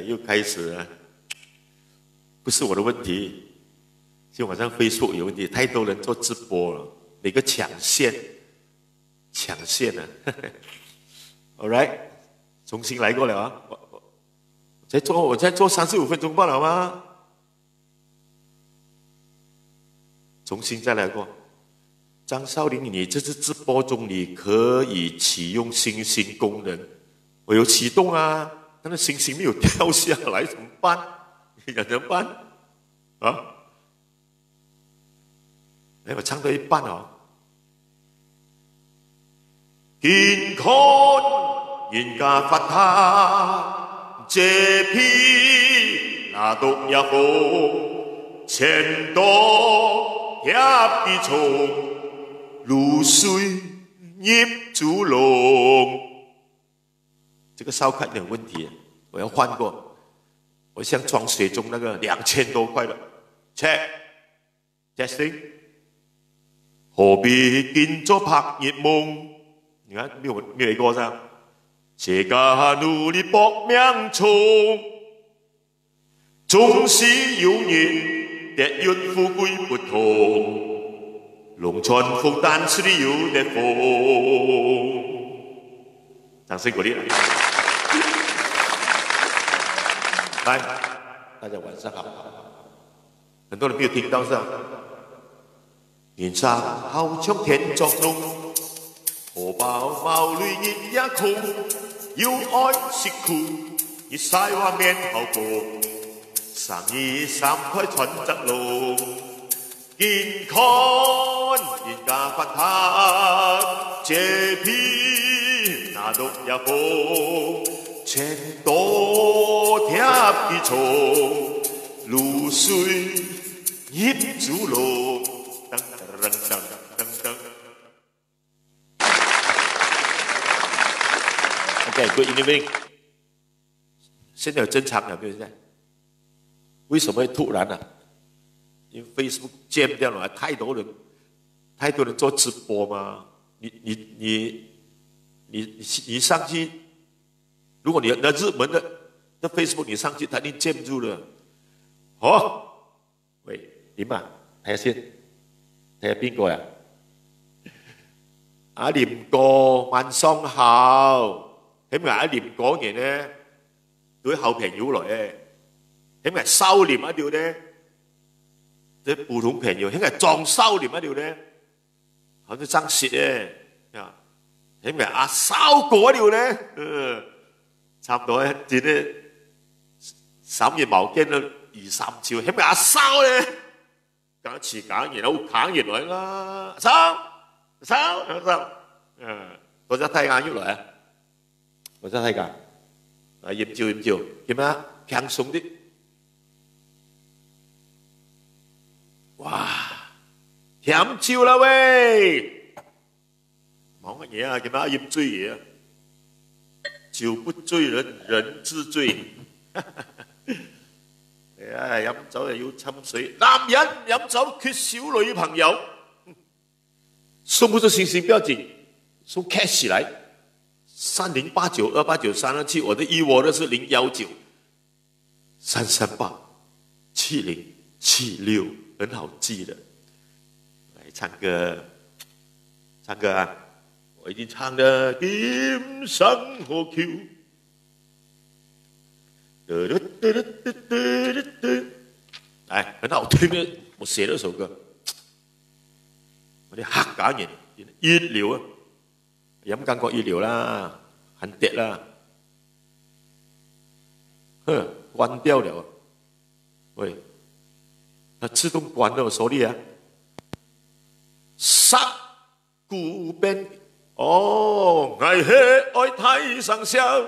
又开始了，不是我的问题，今天晚上 Facebook 有问题，太多人做直播了，每个抢线啊，All right， 重新来过了啊，我再做35分钟罢了吗？重新再来过。张少林，你这次直播中你可以启用星星功能，我有启动啊，但是星星没有掉下来，怎么办？你想怎么办？啊？哎，我唱到一半哦。健康人家发他，这批那都也好，钱多也比重。如水入猪笼，这个烧看有问题，我要换过。我像装水中那个2000多块的 ，check testing， 何必建作白日梦？你看没有过噻？这个努力搏命冲，总是有人跌入富贵不同。龙船负担是旅游的风，掌声鼓励！来，大家晚上好。很多人没有听到是吧？年少好像天作弄，荷包毛里日也空，要愛是苦，熱晒話面後過，323開穿窄路。健康人家發達，這批那都也好，錢多貼地重，露水入豬籠，噔噔噔噔噔。OK，good evening。现在有正常了没有？现在为什么会突然呢？因为 Facebook jam 掉了，太多人做直播嘛。你上去，如果你那日本的 Facebook 你上去，它一定 jam 住了。哦，喂，點啊？睇下先，睇下邊個呀？阿廉哥晚上好，係咪阿廉哥嘅呢？對後朋友來嘅，係咪收斂一條呢？這普通朋友，係咪裝收斂一條呢？好似爭舌嘅，係咪阿收過一條呢？差唔多咧，見咧3月毛巾都2-3兆，係咪阿收咧？假詞假言好砍言來啦，收，我真睇眼喐來啊！我真睇㗎，驗照，點啊？輕鬆啲，哇！險照啦喂！忙乜嘢啊？點啊？驗醉嘢啊！酒不醉人，人自醉。飲酒又要侵水，男人飲酒缺少女朋友，送不出星星不要緊，送 cash 來3089289327，我的我的是019 338 7076，很好記的。來唱歌啊！我已經唱了點生和 Q。哎，很好聽的，我寫了首歌，我啲客家人一流啊，飲感覺一流啦，很嗲啦，關掉了，喂，它自動關了，我手裏啊，殺古邊，哦，愛係愛太上笑，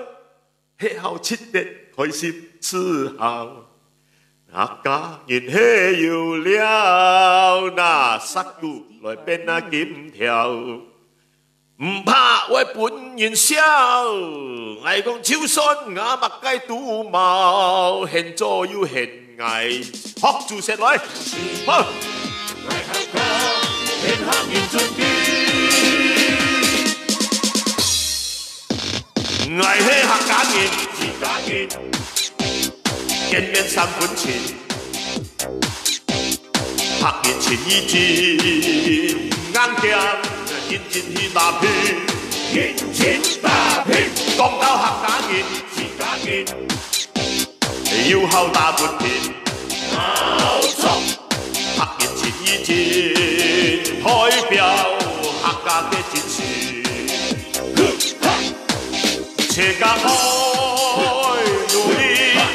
吃好吃的開心吃好。客家人喜要了，拿殺骨來變那劍條，唔怕為本人笑，藝講超信雅麥雞肚毛，現做要現藝，學住食來，好。客家人客人進見，爱迄客家人，自家人，见面三分情，客人情意真，硬劲认真去打拼，认真打拼。讲到客家人，自家人，有孝打不平，冇错。客人情意真，代表客家的真情。 切家爱努力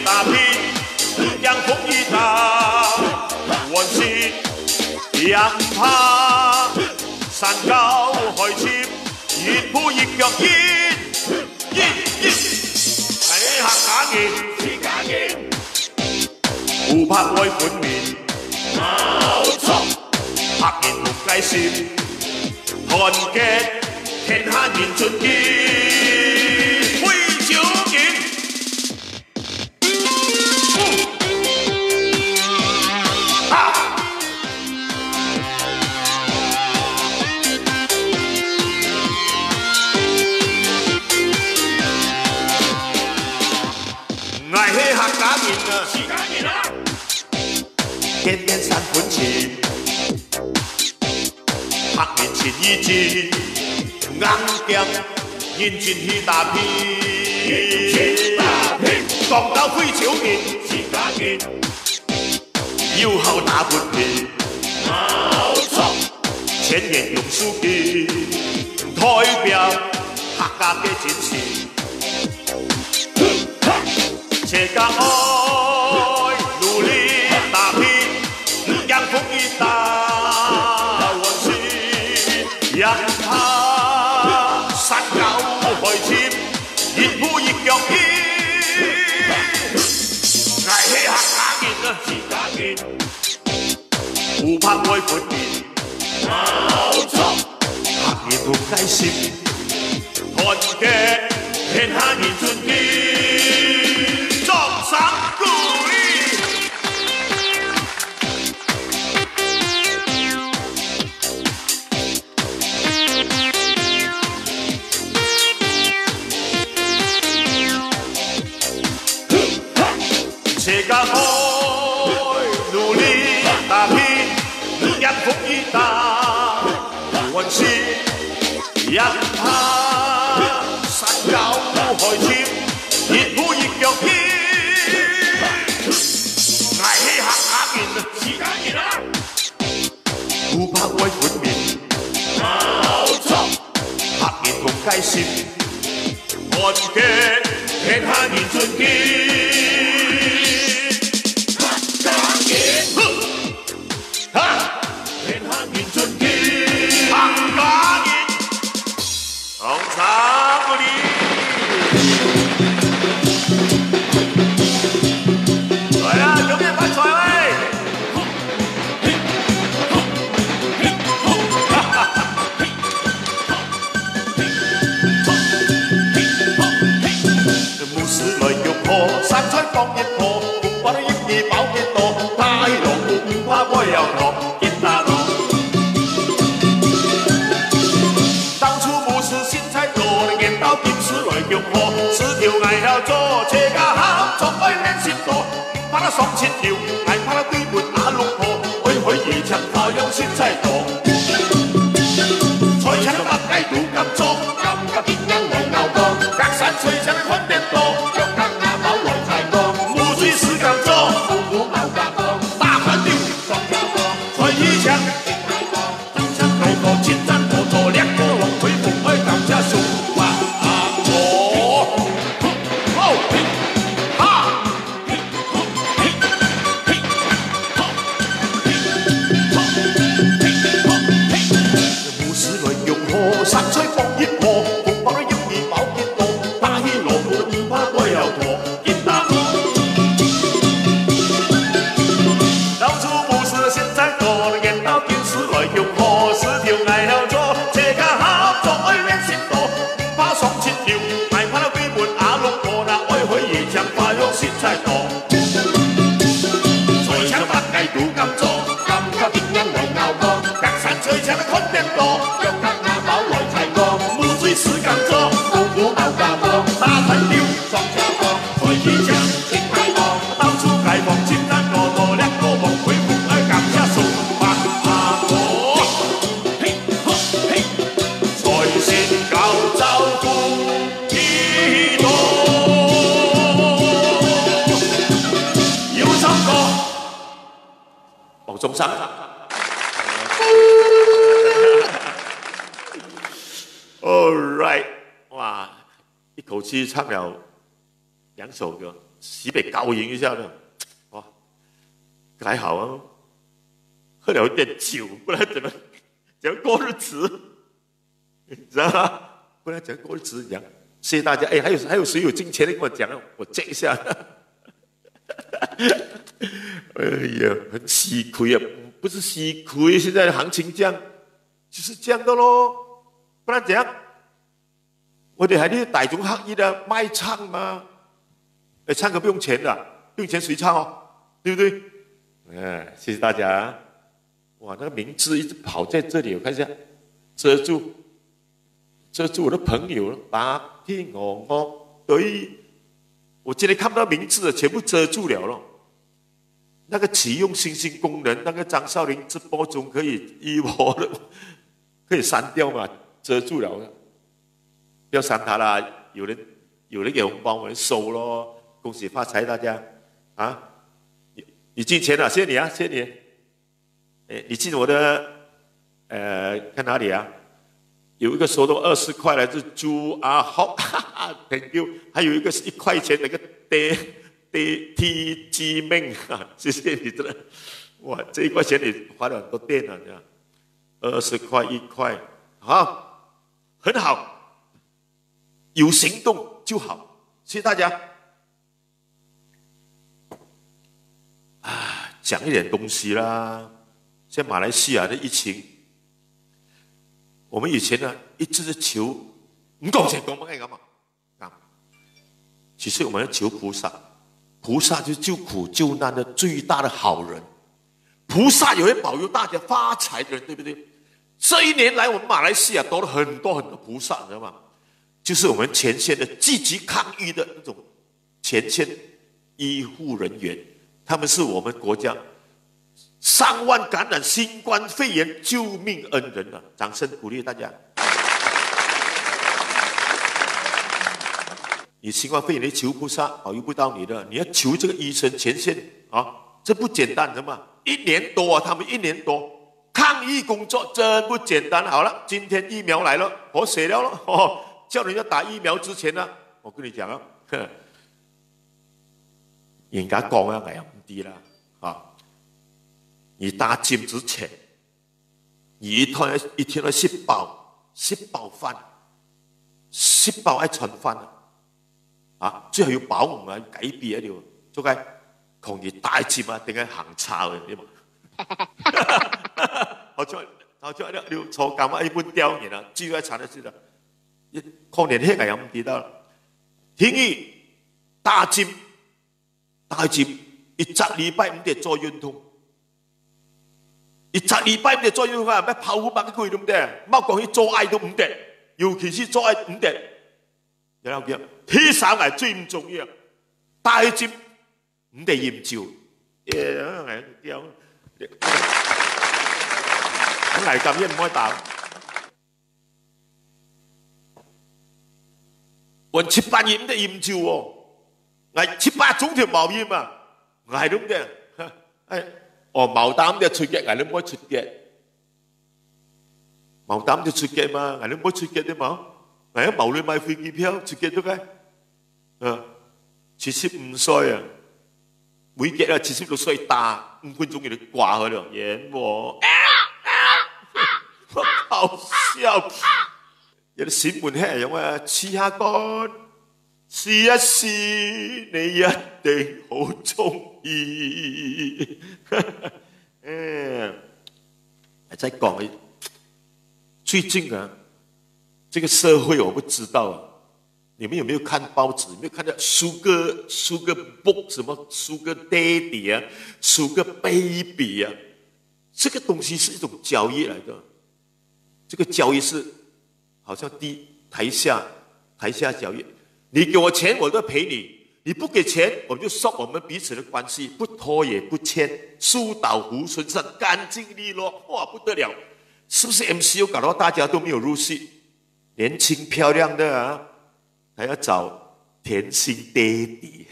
打拼，养福一大温馨，养怕山高海深，一步一腳印。係客家人，自家人，互拍愛本面，冇錯，客人同計算，團結天下人盡見。 爱迄客家人啊，自家人啊，见面三分情，客人情意真，硬劲认真去打拼，认真打拼。讲到废少年，自家人，有孝打不平，冇错，千年用书记，代表客家的真情。 切家爱努力打拼，养福一大温馨，养他山高海深，一步一腳印。愛迄客家人啊，自家人，互拍愛本面，冇錯，客人同計心，團結天下人盡見。 上鼓勵，切家愛努力打拼，養福一大温馨，養他山高海深，一步一腳印。 愛迄客家人，自家人啊，互拍愛本面，冇錯，客人同計心，團結天下人盡見。客家人，天下人盡見，客家人，紅茶不離。 山菜放一棵，我哋葉兒包幾多，大路唔怕我又落見大路。當初無事先菜多，見到點事來肉破，薯條捱了做，車架好，作愛練舌多，唔怕得爽切條，係怕得對門打六破，開開夜場花樣先菜多。菜場白雞都咁做，咁嘅邊樣嚟牛角，隔山菜場看得多。 山菜放一棵，紅白葉兒包幾多，打起鑼鼓唔怕我又去抢，金太多，到处开放，金山多多亮多梦，恢复而感下手把阿婆，嘿呵嘿，财神高照顾一朵，有唱歌，王中山。All right， 哇，一口气唱了2首歌，西北高吟一下呢，哇，还好啊，喝了一点酒，不然怎么过日子？你知道吗？不然怎么过日子？讲，谢谢大家。哎，还有谁有金钱的跟我讲啊？我借一下。哎呀，很吃亏啊，不是吃亏，现在的行情这样，就是这样的咯。不然怎样？我哋喺啲大众刻意的卖唱嘛，唱歌不用钱的，不用钱谁唱哦？对不对？谢谢大家。哇，那个名字一直跑在这里，我看一下，遮住我的朋友了。白天我对，我今天看不到名字了，全部遮住了咯。那个启用星星功能，那个张少林直播中可以的，可以删掉嘛？遮住了，不要删它啦！有人给红包，我们收咯。恭喜发财，大家啊！你进钱了，谢谢你啊，谢谢你。哎，你进我的看哪里啊？有一个收到20块来自朱阿豪，thank you。还有一个是1块钱那个T G 命啊，谢谢你真的。哇，这1块钱你花了很多电啊，20块1块，好。很好，有行动就好，谢谢大家。啊，讲一点东西啦。像马来西亚的疫情，我们以前呢一直是求唔讲钱讲乜嘢咁啊？其实我们要求菩萨，菩萨就是救苦救难的最大的好人，菩萨也会保佑大家发财的人，对不对？这1年来，我们马来西亚多了很多菩萨，你知道吗？就是我们前线的积极抗疫的那种前线医护人员，他们是我们国家上万感染新冠肺炎救命恩人啊！掌声鼓励大家。你新冠肺炎，你求菩萨保佑不到你的，你要求这个医生前线啊，这不简单的嘛！1年多啊，他们1年多。抗疫工作真不简单。好了，今天疫苗来了，我写了咯。叫人家打疫苗之前呢，我跟你讲啊，人家講啊，危險啲啦啊！你打針之前，你一天要10包飯，10包愛傳飯啊！最後要保護啊，改變一條，做解抗疫大針啊，定係行抄嘅，你嘛？好像你坐監啊，一本刁人啊，只要一查就知道。抗年輕係咁記得啦。天意打針，10禮拜5日做運動，10禮拜5日做運動啊，咩跑500個對唔對？冇講去做愛都5日，尤其是做愛5日。然後叫體手係最唔重要，打針5日驗照，係刁。危咁一唔可以打。我7、8日唔得驗照喎，我7、8種條毛驗啊，我係咁嘅。毛膽就出嘅，我都唔可以出嘅。毛膽就出嘅嘛，我都唔可以出嘅啫嘛。我喺毛裏買飛機票出嘅都嘅。75歲啊，每日啊76歲打5分鐘就掛佢咯，演我。好笑！有啲新聞係咁啊，試下乾，試一試，你一定好中意。再講，最近啊，這個社會我不知道啊，你們有沒有看報紙？有沒有看到 Sugar Book 什麼 Sugar Daddy 啊 ，Sugar Baby 啊？這個東西是一種交易來的。這個交易是好像台下交易，你給我錢我都陪你，你不给钱，我们就说我们彼此的关系不拖也不欠，树倒猢狲散，干净利落，哇，不得了！是不是 MCO 搞到大家都没有入戏？年轻漂亮的啊，还要找甜心爹地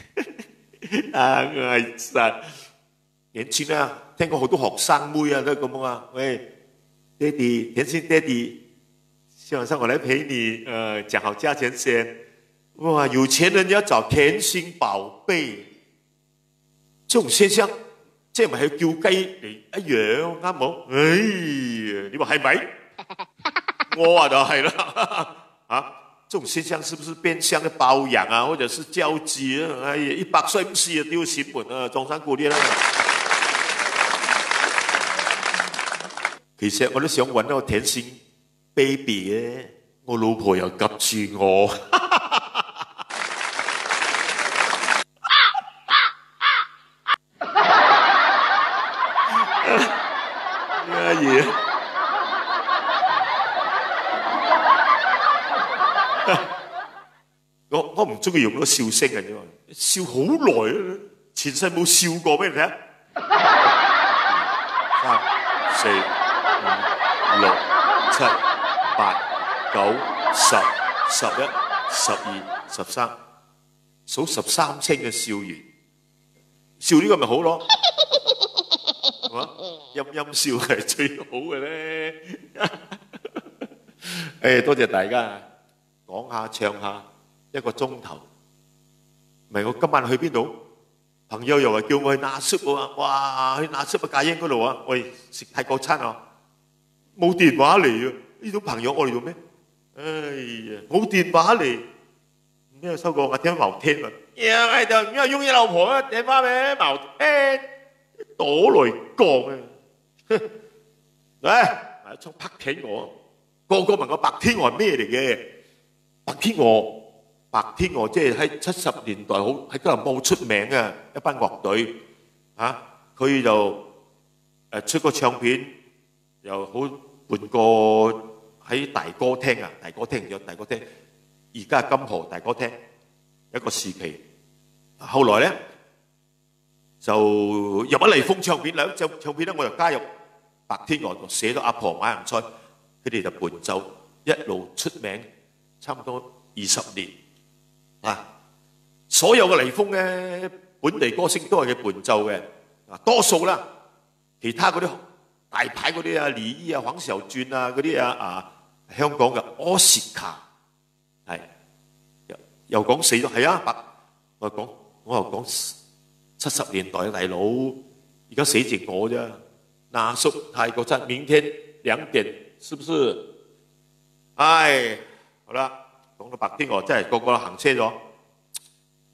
啊！哎呀，年輕啊，聽過好多學生妹啊都咁啊，喂，爹哋，甜心爹哋，今晚上我來陪你，講好價錢先。哇，有錢人要找甜心寶貝，這種現象，即係咪係叫雞嚟一樣啱冇？哎呀，你話係咪？我話就係啦，啊！這種現象是不是變相的包養啊，或者是交際啊？哎呀，100歲唔死就丟新聞啊，中山古烈啦。其實我都想揾個甜心 baby 嘅，我老婆又急住我。咩嘢？我唔中意用嗰個笑聲嘅啫嘛，笑好耐啊，前世冇笑過俾你睇。3、4、5、6、7、8、9、10、11、12、13，數13清嘅笑完，笑呢個咪好咯，係嘛？陰陰笑係最好嘅咧。誒，多謝大家講下唱下。1個鐘頭，唔係我今晚去邊度？朋友又話叫我去拿雪喎，哇！去拿雪嘅戒英嗰度啊，喂，食泰國餐啊，冇電話嚟啊！呢種朋友我嚟做咩？哎呀，冇電話嚟，咩收過我聽毛聽啊？呀，係就因為用你老婆啊，電話咩毛聽，躲嚟講啊！嚟，出拍片我，個個問我白天鵝係咩嚟嘅？白天鵝即係喺70年代好喺吉隆坡好出名嘅一班樂隊啊！佢就出個唱片，又好換過喺大歌廳啊！大歌廳，而家係金河大歌廳一個時期。後來咧就入咗利豐唱片兩隻唱片咧，我就加入白天鵝，就寫咗阿婆買人菜，佢哋就伴奏一路出名，差唔多20年。啊！所有嘅利豐嘅本地歌星都係佢伴奏嘅，啊多數啦，其他嗰啲大牌嗰啲啊，李依啊、黃小娟啊嗰啲香港嘅奧斯卡係又講死咗，係啊，我又講70年代嘅大佬，而家死剩我啫，拿叔泰國站，明天2點，是不是？唉，好啦。講到白天鵝真係個個行車咗，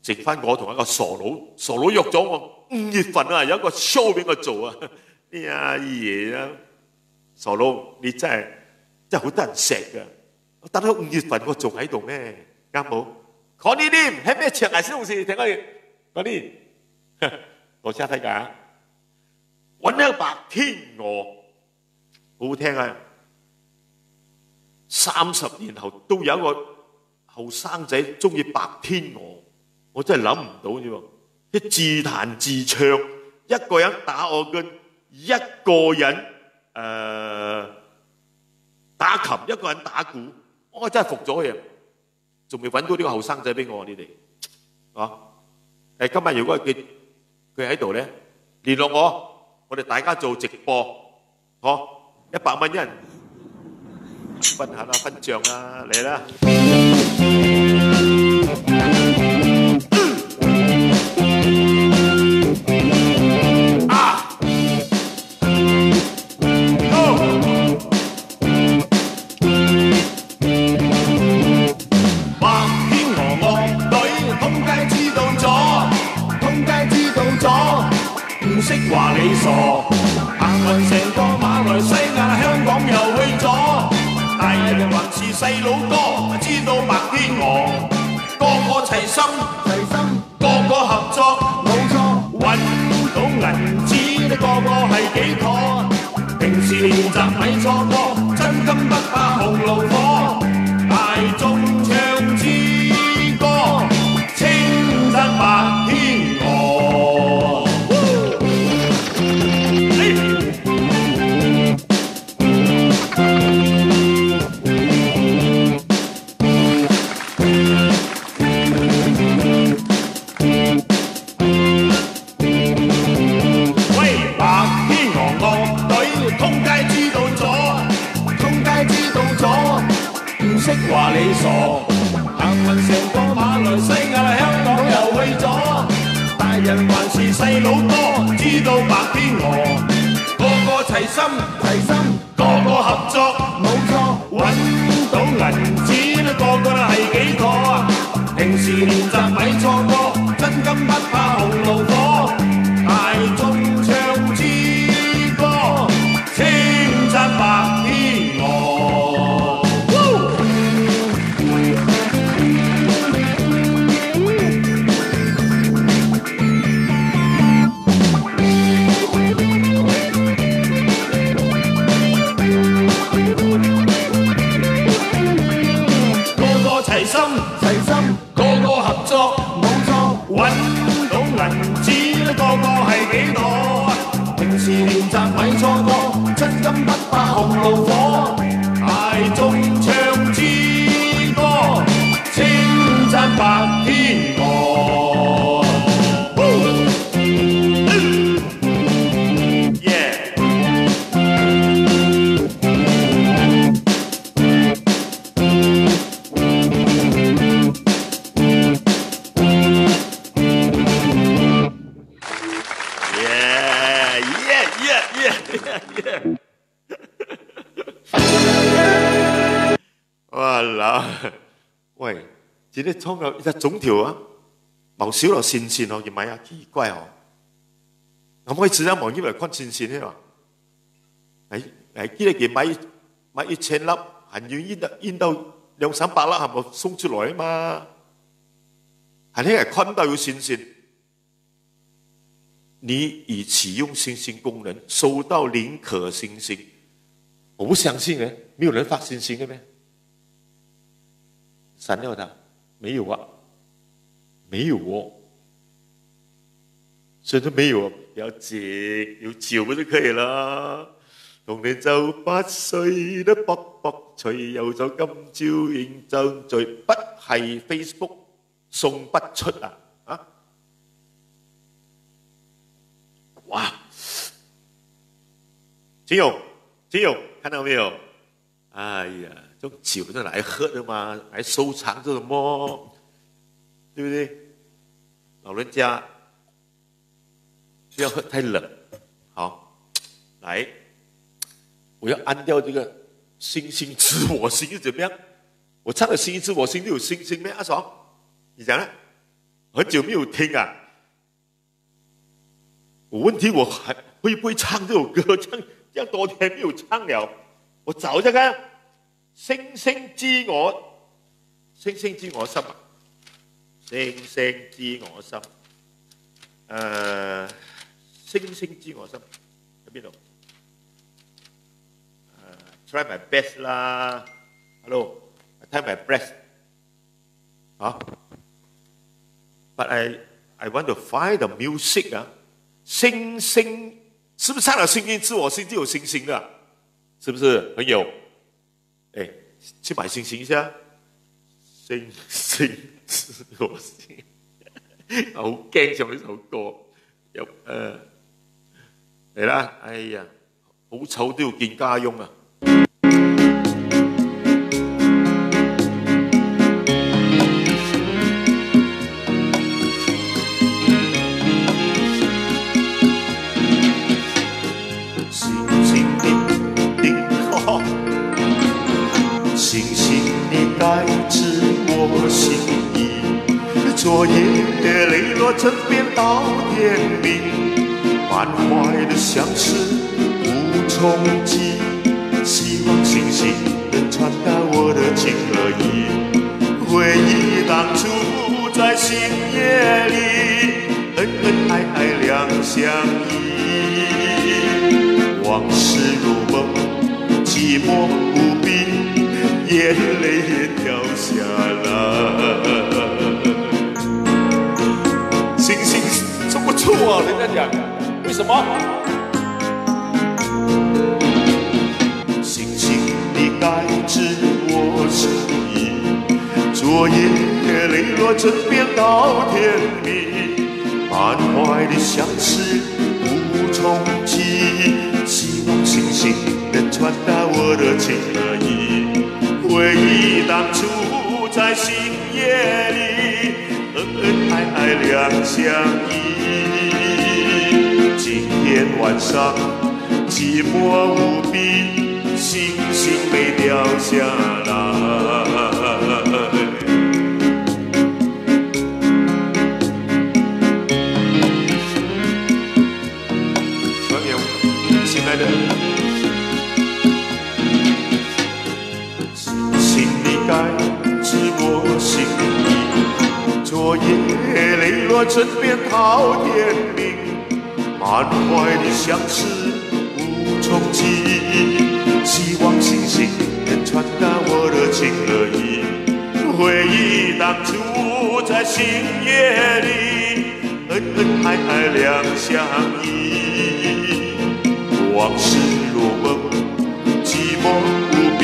剩翻我同一個傻佬約咗我5月份啊，有一個 show 俾我做啊！哎呀爺啊，傻佬你真係好得人錫㗎！我等到5月份我仲喺度咩？啱冇？講呢啲係咩長藝小同事？聽講講啲，我先睇㗎，揾一個白天鵝，好好聽啊！30年後都有一個後生仔中意白天鵝，我真係諗唔到啫喎！一自彈自唱，一個人打我嘅，一個人打琴，一個人打鼓，我真係服咗佢，仲未揾到呢個後生仔俾我，你哋啊！今日如果佢喺度咧，聯絡我哋大家做直播，嗬，100蚊一人。分下啦，分賬啦，嚟啦！白天鵝樂隊，通街知道咗，唔識話你傻，行勻成個馬來西亞、香港又去咗。大人還是細佬哥，知道白天鵝，個個齊心，個個合作，冇錯，揾到銀紙，你個個係幾妥。平時練習咪錯過，真金不怕紅爐火，大眾唱支歌，稱得白。細佬哥，知道白天鵝，個個齊心，個個合作，冇錯，揾到銀紙啦，個個都係幾妥啊！平時練習咪錯過，真金不怕紅爐火，大眾唱支歌，稱讚白天鵝。齊心，個個合作，冇錯，揾到銀紙啦，個個係幾多啊？平時練習咪錯過，真金不怕紅爐火，大眾唱支歌，稱讚白天鵝。喂，今日創個一隻總條啊，冇少落線線哦，要買下奇怪哦。可唔可以直接望入嚟看線線呢？記得佢買1000粒，還要印到200-300粒，係咪送出來啊嘛？係呢係看到有線線。你已啟用星星功能，收到0顆星星。我不相信嘅，沒有人發星星嘅咩？刪掉它，没有啊，没有哦，所以都没有，不要緊，有9就可以啦。同你就8歲都卜卜脆，有咗今朝認真罪，不係 Facebook 送不出啊！啊，哇！金勇，看到沒有？哎呀！这种酒是来喝的嘛，来收藏这什么，对不对？老人家不要喝太冷。好，来，我要按掉这个星星知我心是怎么样？我唱的星星知我心就有星星咩？阿爽，你讲呢？很久没有听啊。我问题我还会不会唱这首歌？这样多天没有唱了，我找一下看。星星知我心啊！星星知我心，星星知我心喺邊度？Try my best 啦 ，Hello， I try my best， 啊 ，But I want to find the music 啊，星星是不是唱了星星知我心就有星星的？是不是朋友？哎，去买星星一下，星星知我心，好驚上呢首歌，有嚟啦，哎呀，好醜都要見家翁啊！该知我心意，昨夜泪落枕边到天明，满怀的相思无从寄，希望星星能传达我的情和意，回忆当初在星夜里恩恩爱爱两相依，往事如梦，寂寞无比，眼泪也掉下来。星星说不出啊，人家讲，为什么？星星，你该知我心意。昨夜泪落枕边到天明，满怀的相思无从寄，希望星星能传达我的情和意。回忆当初在星夜里，恩恩爱爱两相依。天晚上，寂寞无比，星星没掉下来。亲爱的，星星你该知我心意，昨夜泪落枕边好天明，满怀的相思无从记，希望星星能传达我的情和意，回忆当初在星夜里，恩恩爱爱两相依。往事如梦，寂寞无比，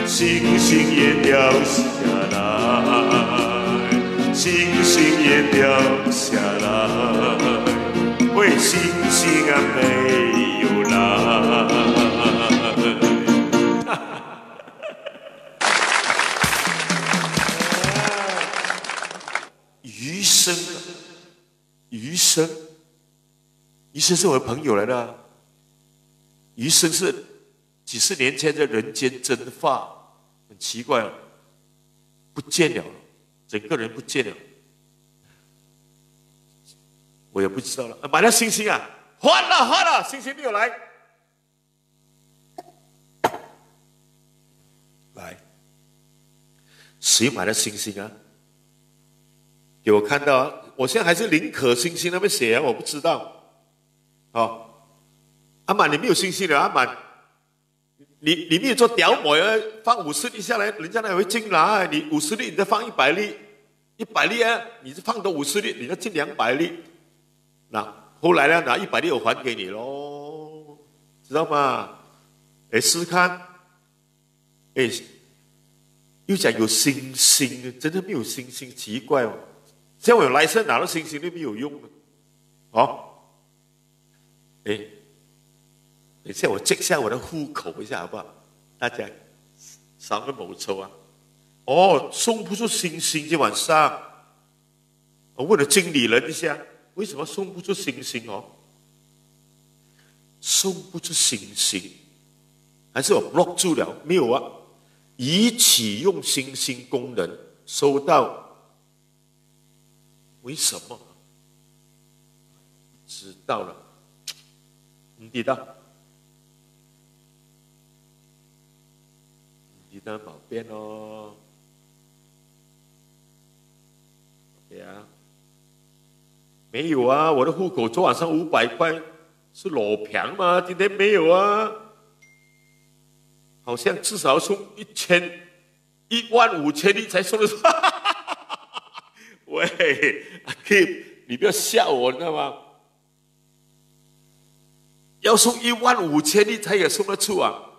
星星也掉下来，星星也掉下来，为星星啊没有来。余生，余生，余生是我的朋友来的。余生是几十年前的人间蒸发，很奇怪了，不见了，整个人不见了，我也不知道了。买了星星啊，换了，星星没有来，来，谁买了星星啊？给我看到啊！我现在还是林可星星那边写啊，我不知道，好。阿满，你没有信心了，阿满，你没有做屌模啊？放50粒下来，人家那会进来。你50粒，你再放100粒，100粒啊，你就放多50粒，你要进200粒。那后来呢，拿100粒我还给你咯，知道吗？哎，试试看。哎，又讲有星星，真的没有星星，奇怪哦。像我有来生拿到星星都没有用的，哦，哎。等一下，我check下我的户口一下好不好？大家少个谋抽啊！哦，送不出星星，今晚上我问了经理人一下，为什么送不出星星哦？送不出星星，还是我 block 住了？没有啊，已启用星星功能，收到。为什么？知道了，唔知道。记得毛边哦 ，OK 啊，没有啊，我的户口昨晚上500块是裸平吗？今天没有啊，好像至少送15000粒才送得出。喂，阿 Kim， 你不要吓我，你知道吗？要送15000粒才也送得出啊。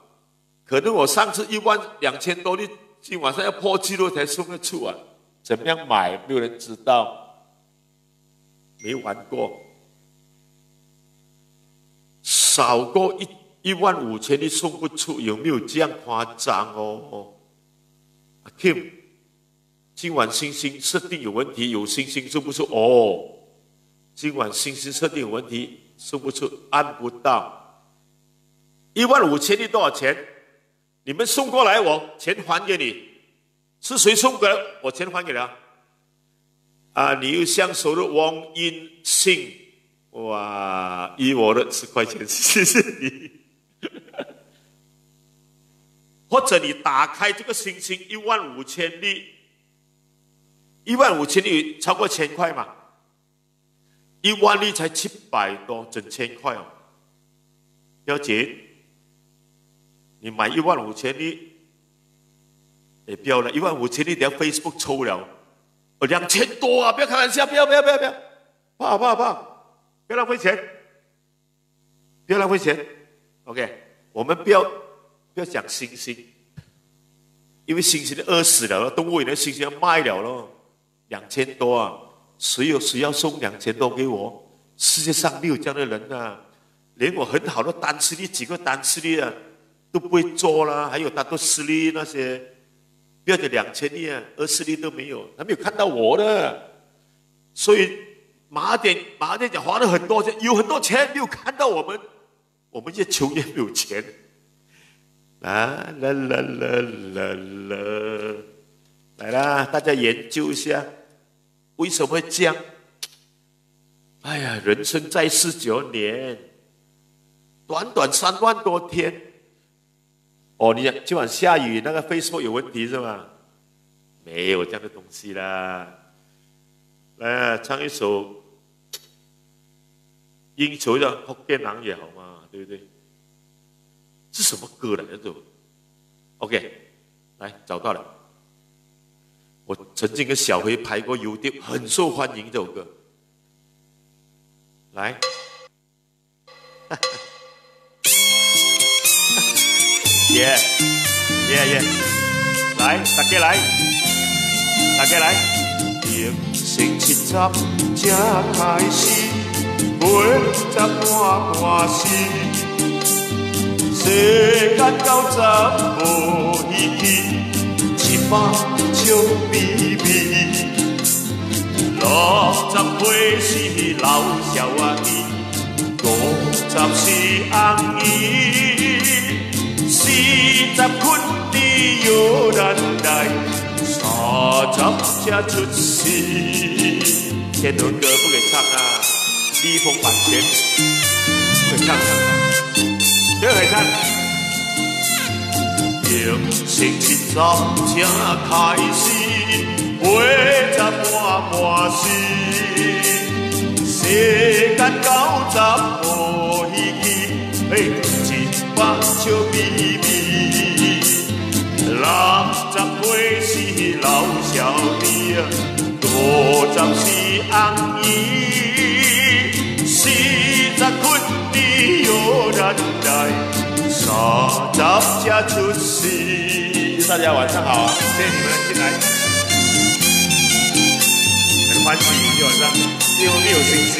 可能我上次12000多粒，今晚上要破纪录才送得出啊！怎么样买？没有人知道，没玩过，少过15000粒送不出，有没有这样夸张哦？阿 Kim， 今晚星星设定有问题，有星星送不出哦。今晚星星设定有问题，送不出，按不到。15000粒多少钱？你们送过来，我钱还给你。是谁送过来？我钱还给你啊！啊，你又相熟的汪英信，哇，以我的10块钱，谢谢你。或者你打开这个星星15000粒，15000粒超过1000块嘛？1万粒才700多，整1000块哦。要姐。你买15000粒，也不要了，15000粒等下 Facebook 抽了，2000多啊！不要开玩笑，不要，怕，不要浪费钱，不要浪费钱。OK， 我们不要讲星星，因为星星都饿死了，动物园的星星要卖了咯，2000多啊！谁要送2000多给我？世界上没有这样的人啊！连我很好的单吃力，几个单吃力啊！都不会做啦，还有他都10粒那些，不要讲2000粒啊，20粒都没有，他没有看到我的，所以马店讲花了很多钱，有很多钱，没有看到我们越穷越没有钱。啦啦啦啦啦啦，来啦，大家研究一下，为什么会这样？哎呀，人生在世9年，短短3万多天。哦，你讲今晚下雨，那个 Facebook 有问题是吗？没有这样的东西啦。来，唱一首应酬的福建人也好嘛，对不对？是什么歌来着 ？OK， 来找到了。我曾经跟小辉拍过 YouTube， 很受欢迎这首歌。来，耶耶耶！来，大家来，大家来。人生7站才开始，8站半死。世间9站无意义，700笑眯眯。60岁是老少仔，50是红衣，40困伫摇篮内，30才出世。天伦歌不给唱啊，立风版权不给唱。这个可以唱。人生7站才开始。80半死，世间90无意义，100笑眯眯。60岁是老少弟，50是红衣，40困伫摇篮内，30才出世。大家晚上好，谢谢你们的进来。欢喜今天晚上没有星星，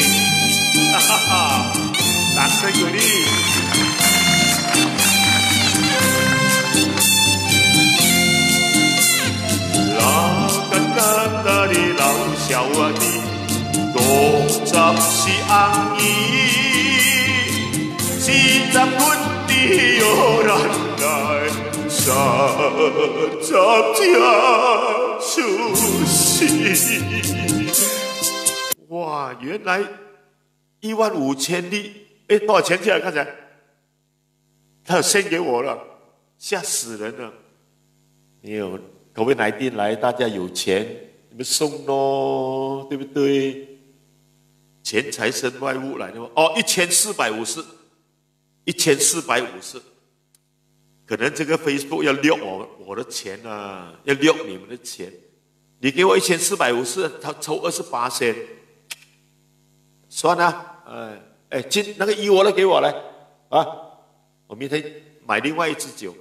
哈哈哈！掌声鼓励。老干干的老小弟，50是红衣，40困伫摇篮内，30才出世。哇，原来15000粒，哎，多少钱起来？看起来，他有献给我了，吓死人了！没有COVID-19来，大家有钱，你们送咯，对不对？钱财身外物来的吗？哦，1450，可能这个 Facebook 要溜我的钱啊，要溜你们的钱。你给我1450，他抽28%。算了，那个1我来给我来啊！我明天买另外一支酒。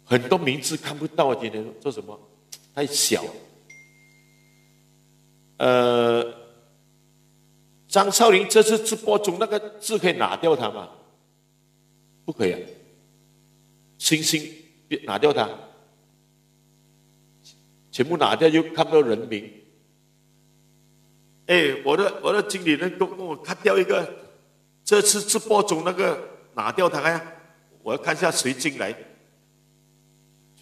很多名字看不到，今天做什么？太小。张少林这次直播中那个字可以拿掉它吗？不可以啊。星星拿掉它，全部拿掉就看不到人名。我的经理人跟我看掉一个，这次直播中那个拿掉它呀，我要看一下谁进来。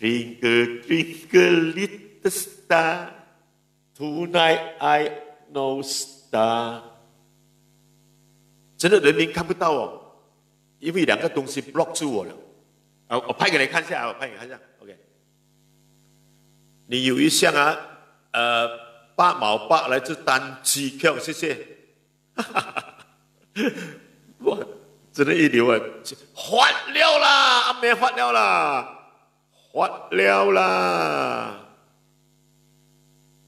Twinkle twinkle little star, tonight I know star。真的人名看不到哦，因为2个东西 block 住我了。我拍给你看一下，OK。你有一项8毛8来自单机票，谢谢。哇，真的一流啊！发了啦，阿妹发了啦，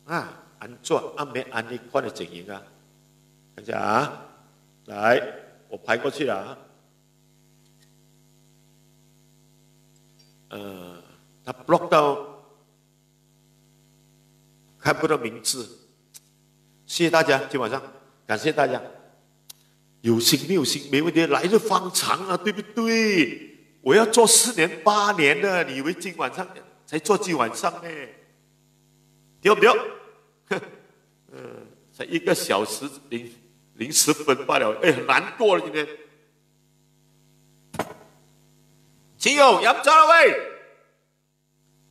啊，安怎阿妹安尼款的情形啊？看一下啊，来，我拍过去了啊。他 block 到。看不到名字，谢谢大家，今晚上感谢大家，有心没有心没问题，来日方长啊，对不对？我要做4年8年的，你以为今晚上才做今晚上呢？对不对？才1个小时0:10罢了，哎，很难过了今天。亲友，饮酒了喂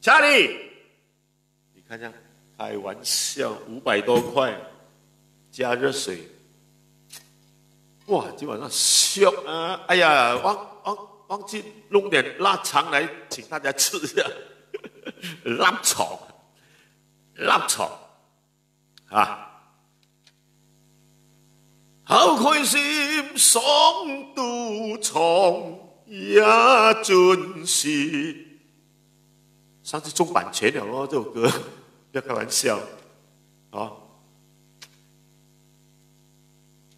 ，Charlie， 你看这样，开玩笑，500多块，加热水，哇，今晚上香啊！哎呀，忘记弄点腊肠来请大家吃一下，腊肠啊！好开心，爽度床也准时。上次中版权了咯，这首歌不要开玩笑啊！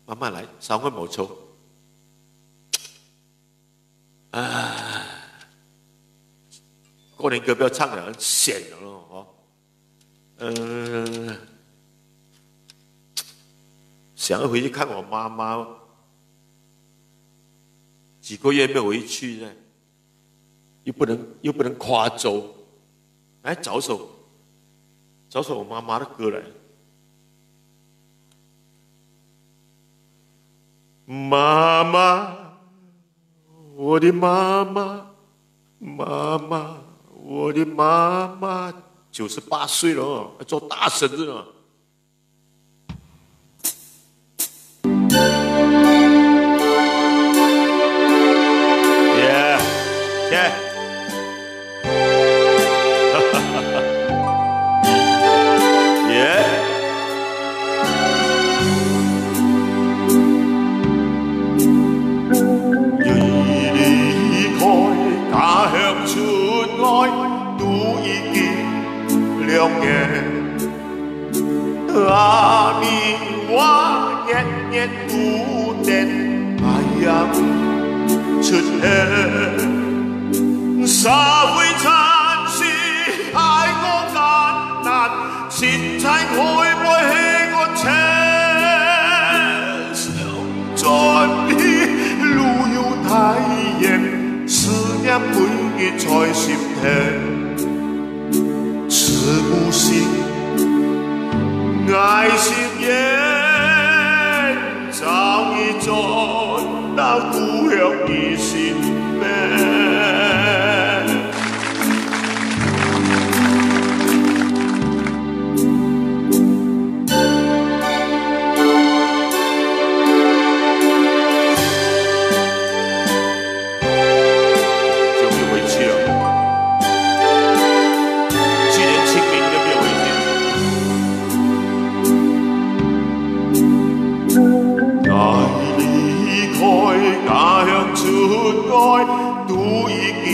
慢慢来，稍安勿躁。啊，过年歌不要唱了，很险了哦。想要回去看我妈妈，几个月没有回去呢，又不能跨州，来找首我妈妈的歌来。妈妈，我的妈妈，妈妈，我的妈妈，98岁了，要做大生日了。阿弥我日日都念，哎呀出现，社會殘事太過艱難，善妻愛愛氣我情，想在你路要太遠，思念每日在心田，是不是？愛心眼早已轉到故鄉的身邊，就沒有回去了。去年清明就沒有回去。家鄉出外都已經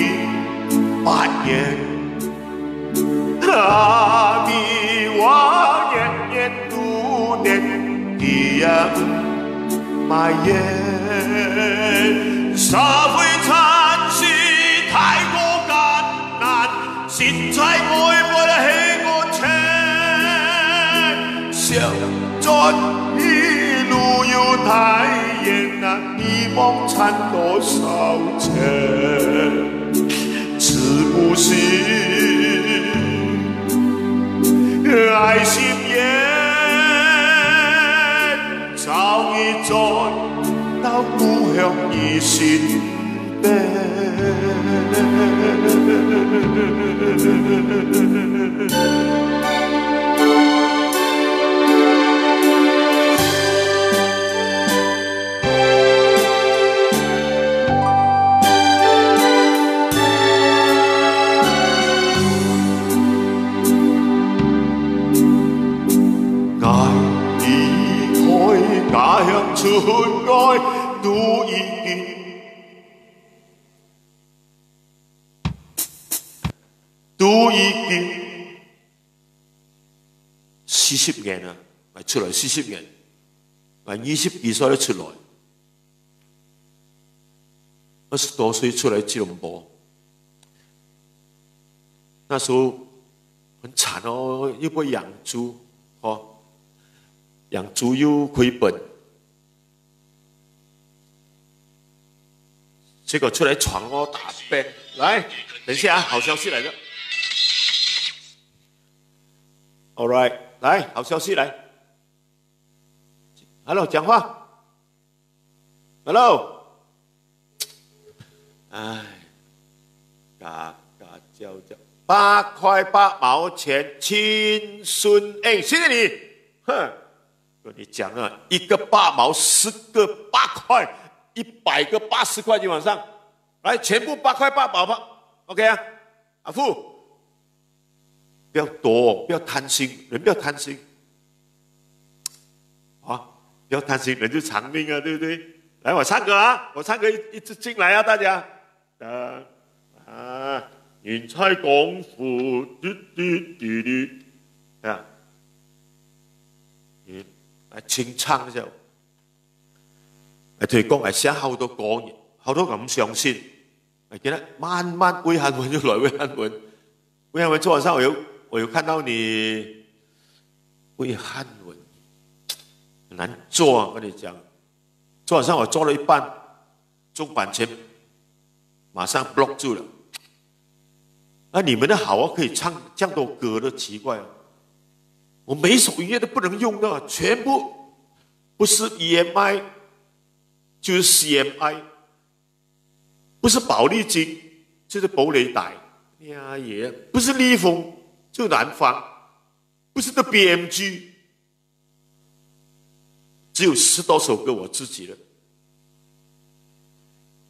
8年，阿彌我日日都念，記憶埋怨，社會殘事太過艱難，善妻愛愛氣我情，想盡一路要太遠啊！希望賺多少錢？是不是愛心眼早已轉到故鄉的身邊？家鄉出外都已經40年啦，咪出來40年，咪22歲都出來，20多歲出來吉隆坡，那時候很慘哦，又不會養豬哦。養豬又虧本，結果出來闖禍打邊。來，等一下啊，好消息來了。All right，來，好消息來。，Hello， 讲话 ，Hello， 哎，嘎嘎叫叫，8块8毛钱，青春哎，谢谢你，哼，跟你讲啊，一个8毛，10个8块，100个80块，今晚上，来，全部8块8毛吧 ，OK 啊，阿富，不要多，不要贪心，人不要贪心。 不要贪心，人就长命啊，对不对？来，我唱歌啊，我唱歌一直进来啊，大家。人才功夫，啊，来清唱一下。同佢講，寫好多歌，好多咁相信。記得慢慢魏漢文就來，魏漢文，魏漢文，昨晚上我有看到你，魏漢文。 很难做啊！跟你讲，昨晚上我做了一半，中版权马上 block 住了。那你们的好啊，可以唱这样多歌的，奇怪啊！我每一首音乐都不能用的，全部不是 EMI 就是 CMI， 不是宝丽金就是堡垒带呀也，不是立丰就是南方，不是的 BMG。 只有10多首歌我自己的，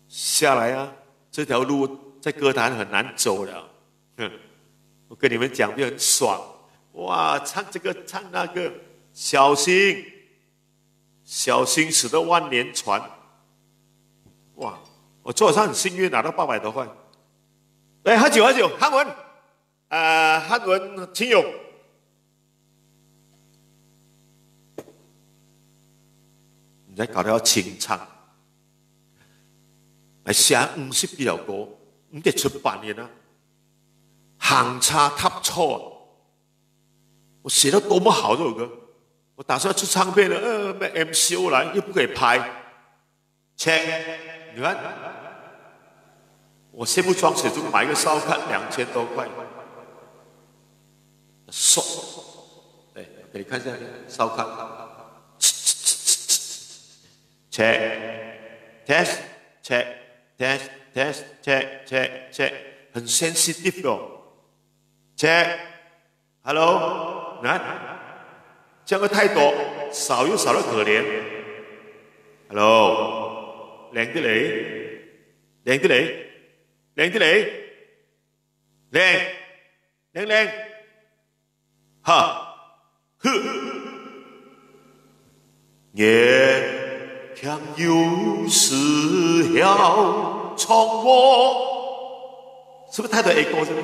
下来啊，这条路在歌坛很难走的。我跟你们讲，就很爽，哇，唱这个唱那个，小心，小心驶得万年船。哇，我昨晚上很幸运拿到800多块。来喝酒喝酒，汉文，汉文亲友。 你搞到清唱，嚟寫50幾條歌，唔得出版嘅啦，行差踏錯啊！我寫得多麼好這首歌，我打算出唱片了，MCO 來又不可以拍，check， 你看，我羡慕裝水就買個燒烤2000多塊，爽，哎，給你看一下燒烤。 check test check test test check check check 很 sensitive 哦 check hello 来这样的太多少又少得可怜 hello 靚啲嚟靚啲嚟靚啲嚟靚靚靚哈呵耶 强有时要从我，是不是太多 A 歌？是不是？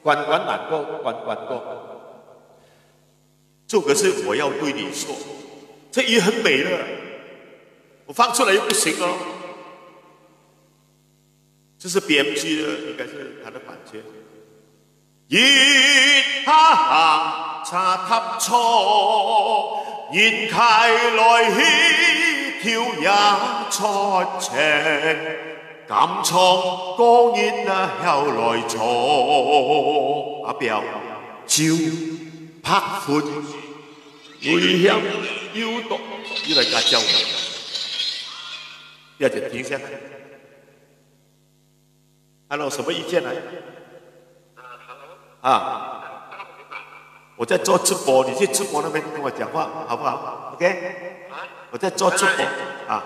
关关难过，关关过。这首歌是我要对你说，这也很美了。我放出来又不行哦。这是 BMG 的，应该是他的版权。一哈哈插塔错，引开来去。 跳也出情，感創光熱啊，又來坐。阿表照拍闊，危險要讀，呢嚟架交通。要姐停下來。Hello， 什麼意見呢？啊，我在做直播，你去直播那邊跟我講話，好不好 ？OK。 我在做直播啊！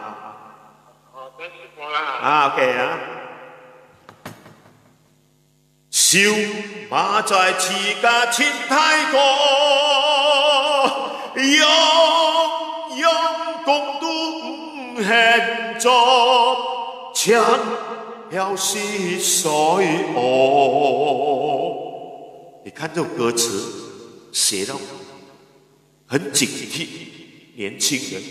做直播啦！啊 ，OK 啊！小馬在自家前太過，樣共都唔輕作，唱要是水哦。你看這首歌詞寫到很警惕年輕人。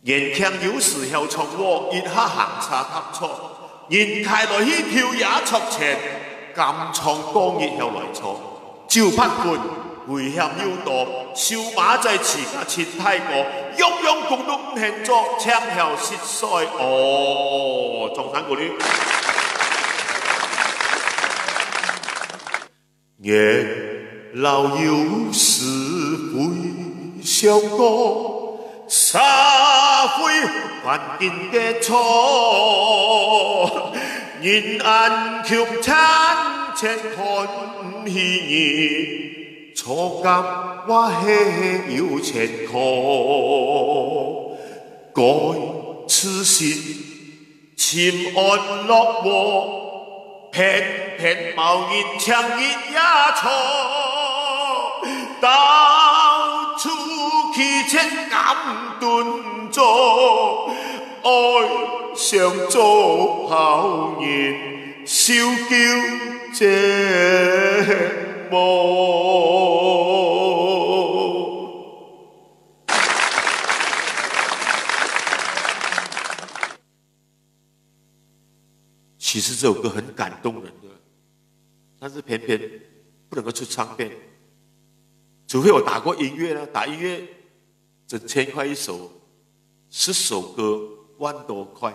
眼強有時候從我一下行差踏錯，人開來去跳也出前，咁創光熱後來錯，照拍盤回響要多，小馬仔自家切太過，樣樣共都唔慶祝，唱後蝕衰哦，中山鼓勵。年老有時會想過。社會環境嘅錯，人眼卻親切看戲兒，錯覺我係有前科，該此時침安樂和，偏偏貿然強人也錯，到處欺騙咁頓做，愛上做好人，少叫折磨。其实这首歌很感动人的，但是偏偏不能够出唱片，除非我打过音乐呢，打音乐整1000块一首，10首歌1万多块，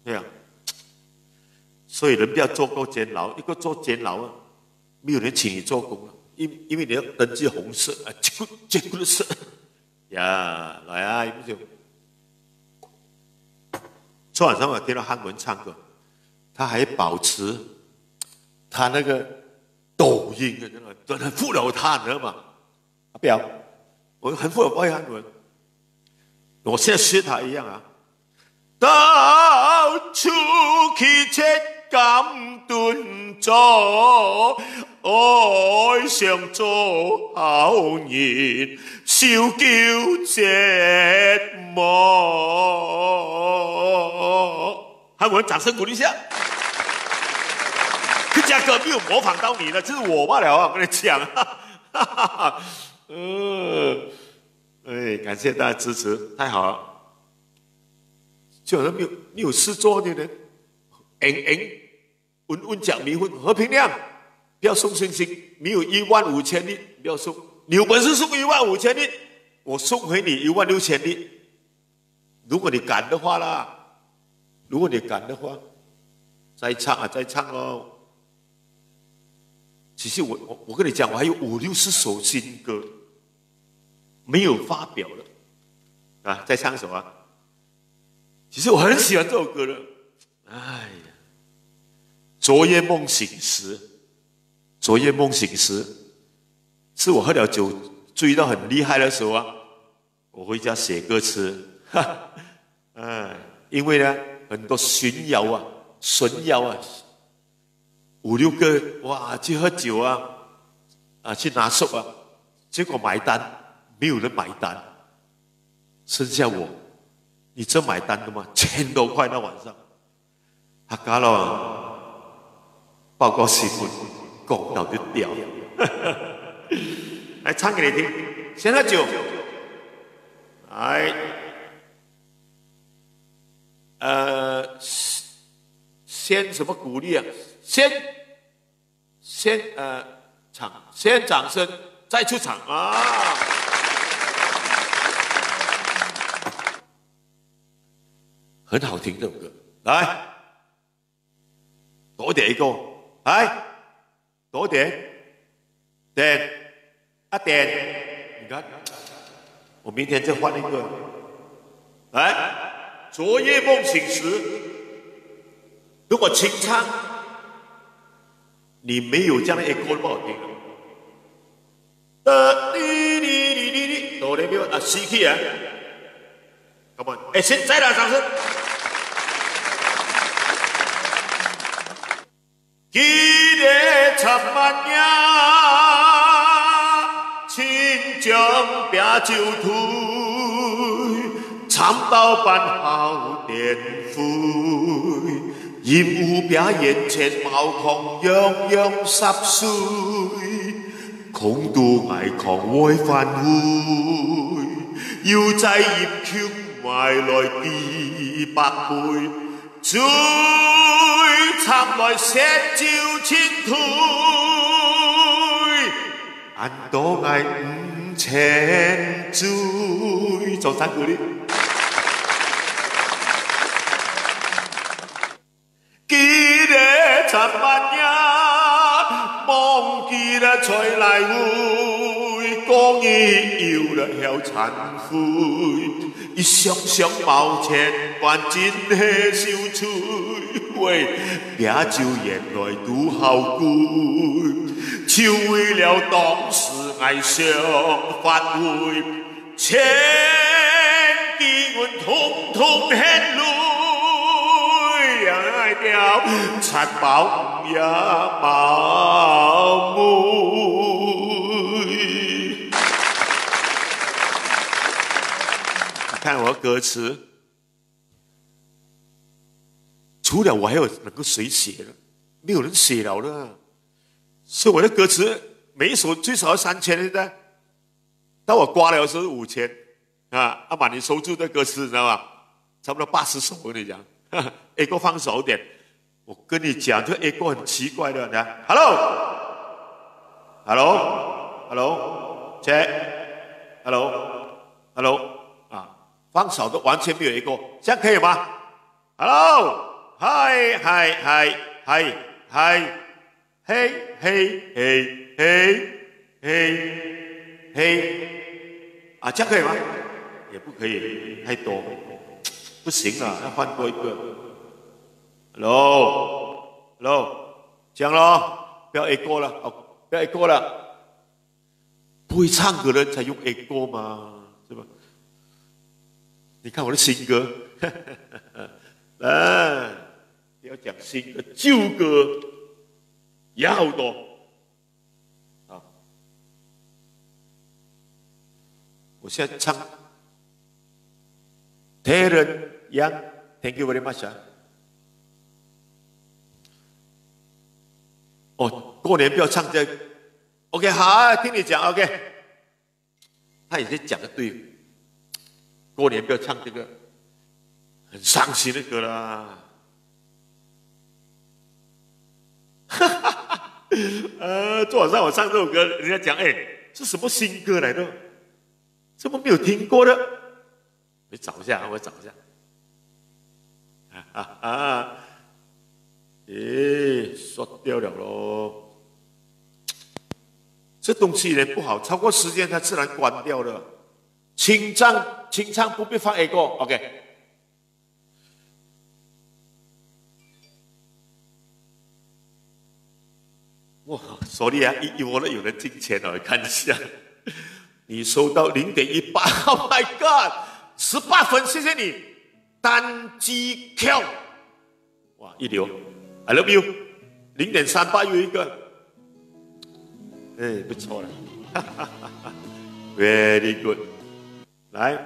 这样。所以人不要做够监牢，一个做监牢啊，没有人请你做工了，因为你要登记红色啊，结果的色呀，来啊，不就？昨晚上我听到汉文唱歌。他还保持他那个抖音的那个很富有他，你知道吗？阿表，我很富有外汉文，我现在学他一样啊。到處去切咁頓做，愛上做好人，少叫折磨。韓文掌聲鼓勵一下。嘉哥沒有模仿到你了，就是我罷了啊！我跟你講，感謝大家支持，太好了。就好像沒有事做的人，穩講迷魂，和平亮，不要送星星，沒有15000粒，不要送，你有本事送15000粒，我送回你16000粒。如果你敢的話啦。如果你敢的話，再唱啊，再唱哦。其實我跟你講，我還有5、60首新歌沒有發表了啊，再唱一首啊。其實我很喜歡這首歌的，哎呀，昨夜夢醒時，昨夜夢醒時，是我喝了酒醉到很厲害的時候啊，我回家寫歌詞，因為呢。很多巡遊啊，5、6個，哇，去喝酒啊，去拿手啊，結果買單，沒有人買單，剩下我，你真買單的嗎？1000多塊那晚上，客家佬報告師傅，講到就掉，來唱給你聽，先喝酒，來。先什麼鼓勵啊？先掌聲，再出場啊！很好聽這首歌，來，多點一個，來，多點，點，你看，我明天再換一個，來。昨夜夢醒時，如果清唱，你沒有這樣的一個不好聽。哆來咪啊，C key 啊 ，come on， 哎，現在啦，掌聲。記得插萬年，親將病就退。慘到扮好顛灰，厭惡表眼前毛孔樣樣濕碎，空度愛狂愛犯會，要在葉橋埋來幾百倍，最慘來石照千退，眼多愛5000醉，仲辛苦啲。記得10萬年，忘記了再來回，講嘢有了晓忏悔，伊常常冒千万真的受罪，喂，啤酒原来拄好贵，就为了当时爱上发挥，千金阮统统献泪，爱了残暴也冒昧。你看我的歌词，除了我还有能够谁写的，没有人写了的。所以我的歌词每一首最少要3000的，当我刮了的时候是5000啊。阿满，你收住的歌词你知道吗？差不多80首，我跟你讲。A 歌放少点，我跟你讲，这 A 歌很奇怪的。来 ，Hello， check，Hello， 啊，放少的完全没有 A 歌，这样可以吗 ？Hello， 嗨，嘿，啊，这样可以吗？也不可以，太多。不行啊，要换多一个。Hello， 这样咯，不要 A 歌了，不要 A 歌了。不会唱歌的人才用 A 歌嘛，是吧？你看我的新歌，啊，不要讲新歌，旧歌也好多。啊，我现在唱。Darren Yang, thank you very much 啊。哦，过年不要唱这个 ，OK， 好，听你讲 ，OK。他也是讲的对，过年不要唱这个很伤心的歌啦。昨晚上我唱这首歌，人家讲，哎，是什么新歌来的？怎么没有听过的？你找一下，我找一下。刷掉了咯。这东西呢不好，超过时间它自然关掉了。清唱不必放 A 歌 ，OK。哇 ，sorry 啊，我的有人进钱了，看一下。你收到0.18 ，Oh my God！18分，谢谢你，单机 Q， 哇，一流 ，I love you， 0.38又一个，哎，不错了，Very good， 来，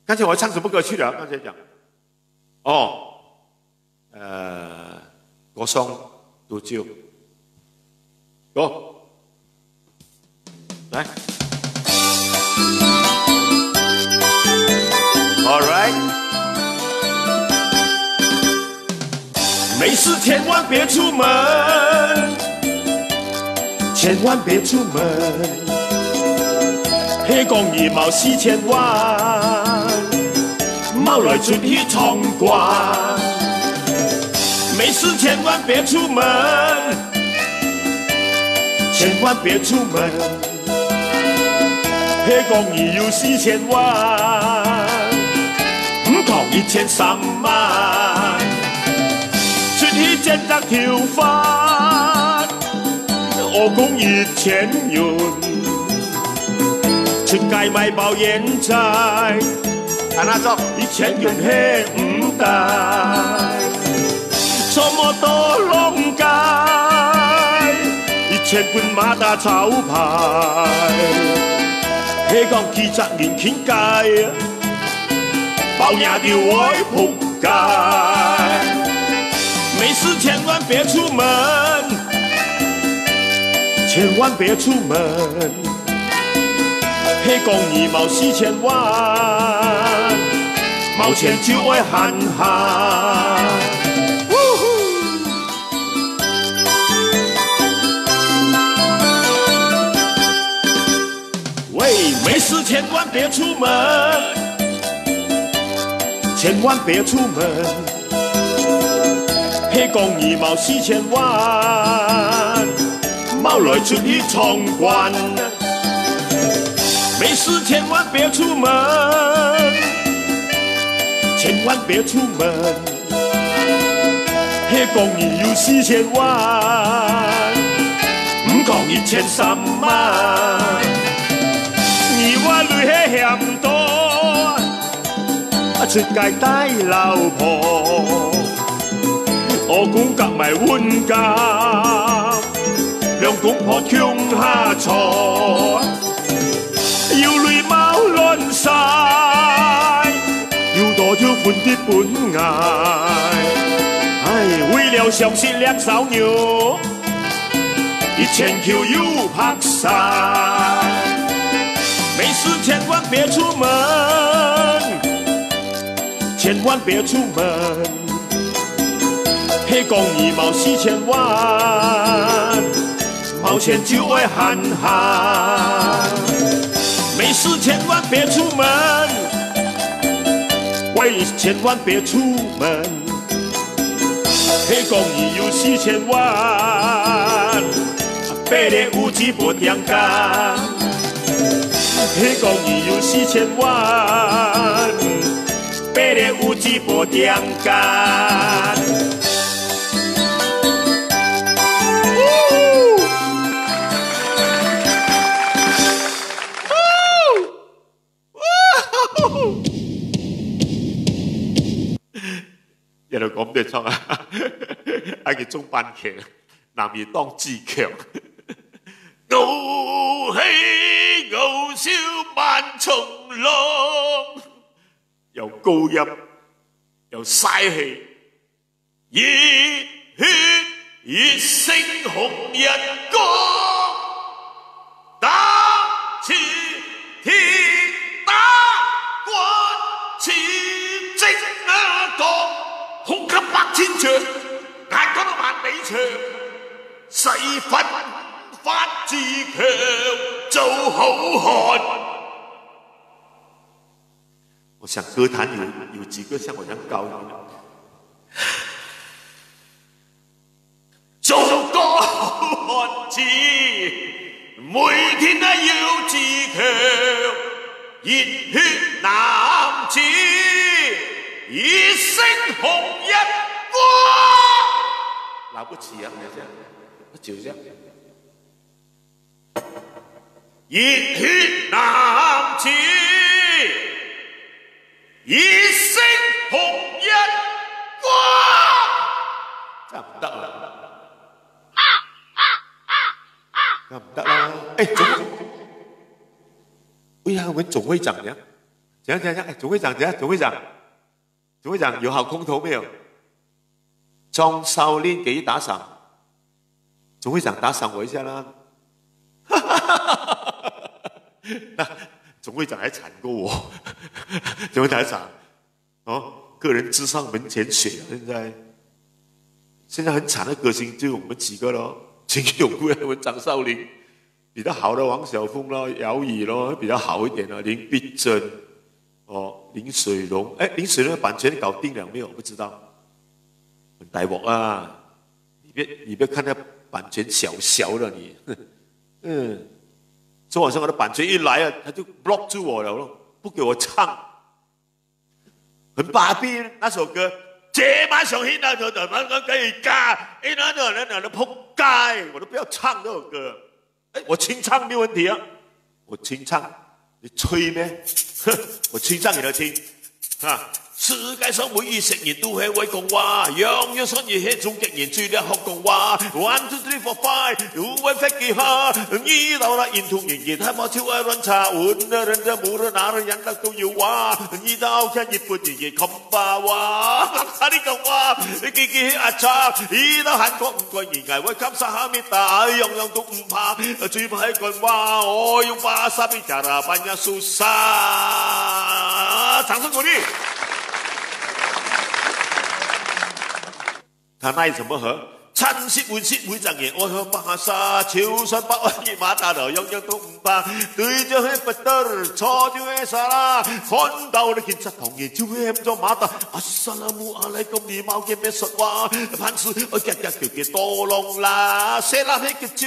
刚才我唱什么歌去了？刚才讲，歌颂杜鹃，go， 来。All right， 没事千万别出门，千万别出门。黑公二毛4000萬，貓來出去闖關。沒事千萬別出門，千萬別出門。黑公二有4000萬。1300萬，出去掙得條髮，我講1000元，出街買包煙仔，睇下做1000元係唔得，坐摩托浪街，1000罐馬達炒牌，係講40年傾街。包nhà điều ối仆街，沒事千萬別出門，千萬別出門。黑公二毛4000萬，冇錢就愛慳慳。喂，沒事千萬別出門。千萬別出門，黑公二毛4000萬，貓來出去闖關，没事千万别出门，千万别出门。迄讲伊有4000万，唔讲1300万。而我累迄嫌多，出街带老婆，我讲甲卖阮家，两公婆穷下厝。 要淚貓亂晒，要多條款的本愛。唉，為了相識兩手牛，1000Q 又拍晒。沒事千萬別出門，千萬別出門。迄講伊冇4000萬，冇錢就會喊喊。 没事，千万别出门。喂，千万别出门。迄讲伊有4000万，8个有钱无点工。迄讲伊有4000万，8个有钱无点工。 人哋講咩唱啊？係叫中班劇，男兒當自強。傲氣傲笑萬重浪，又高音又嘥氣，熱血熱星紅日光，打似鐵打滾似精啊鋼。 胸襟百千丈，眼光到萬里長，誓奮發自強，做好漢。我想歌壇有幾個像我這樣高音的，做個好漢子，每天都要自強，熱血男子。 一聲紅日光，了不起啊！就這樣，熱血男子，一聲紅日光，真係唔得啦！咁唔得啦！哎，哎呀，我們總會長呢？講，哎，總會長，總會長。 總會長有好空頭沒有？張少林給打賞，總會長打賞我一下啦。那總會長還慘過我，總會長還慘哦，個人智商門前雪啊！現在很慘的歌星就我們幾個咯，情永不我們張少林，比較好的王曉鳳咯，姚以咯，比較好一點的林碧珍。 哦，林水龍，哎，林水龍的版權搞定了沒有？我不知道，很大鑊啊！你別看那版權小小的你，昨晚上我的版權一來啊，他就 block 住我了咯，不給我唱，很巴閉那首歌，這晚上去那頭我可以加，那仆街，我都不要唱這首歌，哎，我清唱沒有問題啊，我清唱。 你吹咩？我清唱給他聽。啊，世界上每一成人都係會講話，樣樣新嘢係總極然最叻學講話。1 2 3 4 5，有位飛機下，遇到了沿途仍然係冇超愛亂查，換的人就冇得哪個人得都要話，遇到看日本仍然冚巴話，你講話你記記阿查，遇到韓國唔怪而係會冚沙哈密達，樣樣都唔怕，最怕係講話我用巴沙比加拉班亞蘇沙，掌聲鼓勵。 他奈怎麼何？餐色温室每十年，我向巴沙秋山百万里马达路，样样都唔怕。對着迄不得，坐住迄沙拉，看到你見實同嘢，就會咗馬達。阿薩拉姆阿來咁禮貌嘅咩說話？潘斯我夾夾叫嘅多龍啦，寫啦迄個字，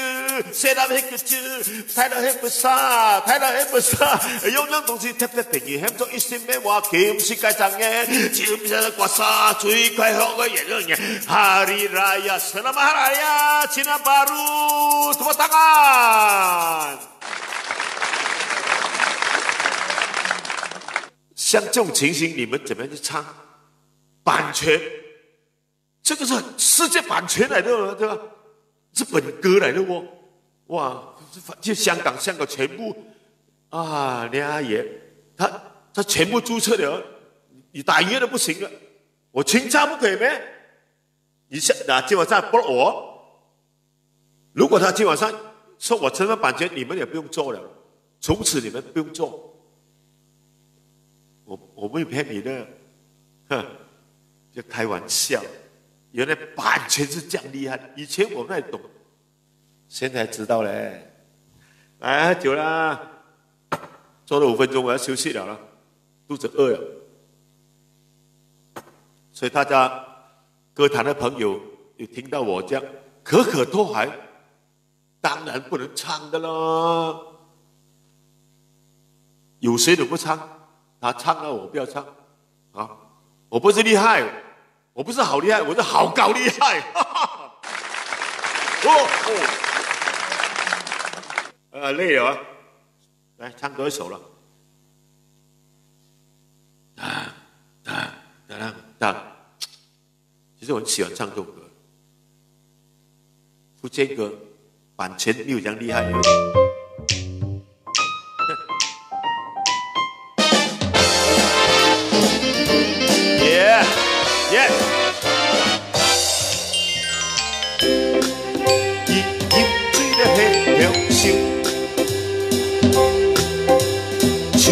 寫啦迄個字，睇到迄不沙，睇到迄不沙，樣樣東西貼貼平嘅，險咗一線咩話，劍是街站嘅，只唔使刮沙，最快學嘅嘢嘅，哈利拉呀，Selamat Hari Raya Cina Baru, tepuk tangan。像这种情形，你们怎么样去唱？版权，这个是世界版权来的，对吧？是本歌来的哦。哇，就香港全部啊，你阿爷，他全部注册了，你打音乐都不行了，我清唱不可以咩？你今晚上不我，如果他今晚上说我承认版权，你们也不用做了，从此你们不用做。我没有骗你的，哼，就开玩笑。原来版权是这样厉害的，以前我不太懂，现在知道嘞。哎，久了，做了5分钟，我要休息了，肚子饿了。所以大家歌坛的朋友有听到我这样可可托海，当然不能唱的啦。有谁都不唱？他唱了，我不要唱啊！我不是厉害，我不是好厉害，我是好搞厉害！哈哈累了啊！来唱多一首了。其实我很喜欢唱这首歌，福建歌版权没有这样厉害。Yeah. 熱熱追得起向笑，超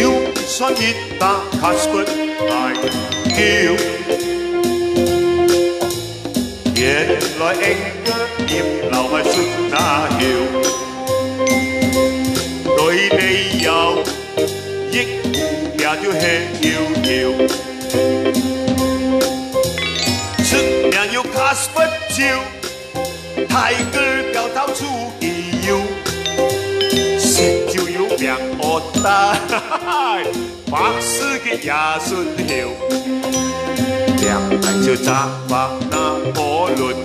山熱打卡斯本大叫，原來英歌念流係信那橋，對你有益也要吃搖搖。命要卡斯不照，太哥教到出意要，食就要命惡大，百事嘅也信條，命係就扎白那可論，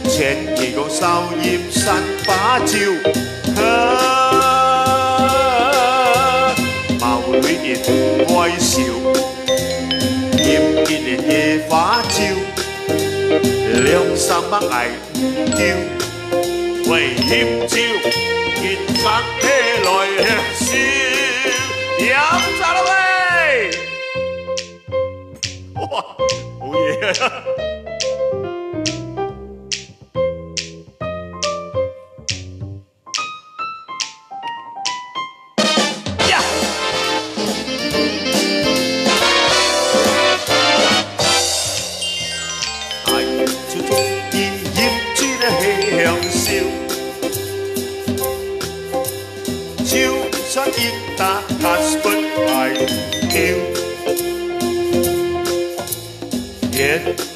前期講收驗神把照，貌裏面愛笑，驗見連夜花照。兩三百藝叫，為豔照，見生起來笑，飲茶啦喂！哇，好嘢啊！打卡斯本愛叫，原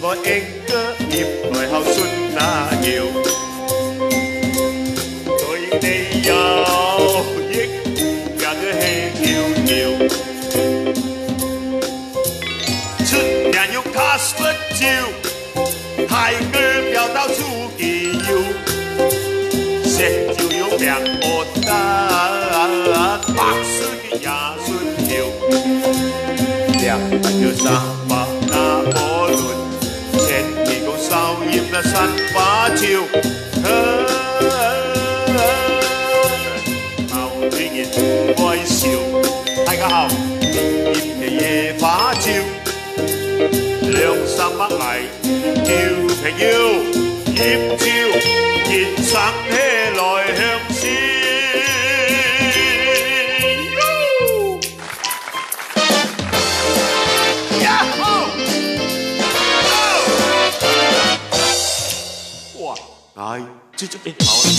來英歌業來後信那搖，對你有益也都氣搖搖，出人要卡斯本照，太歌表到出意要，石就有命惡打。百事嘅也信條，兩要三百那可論，前期講收驗那神把照，貌裏面愛笑，大家好，驗嘅夜把照，兩三百藝叫平腰，驗照現生起來向笑。爱，这就好了。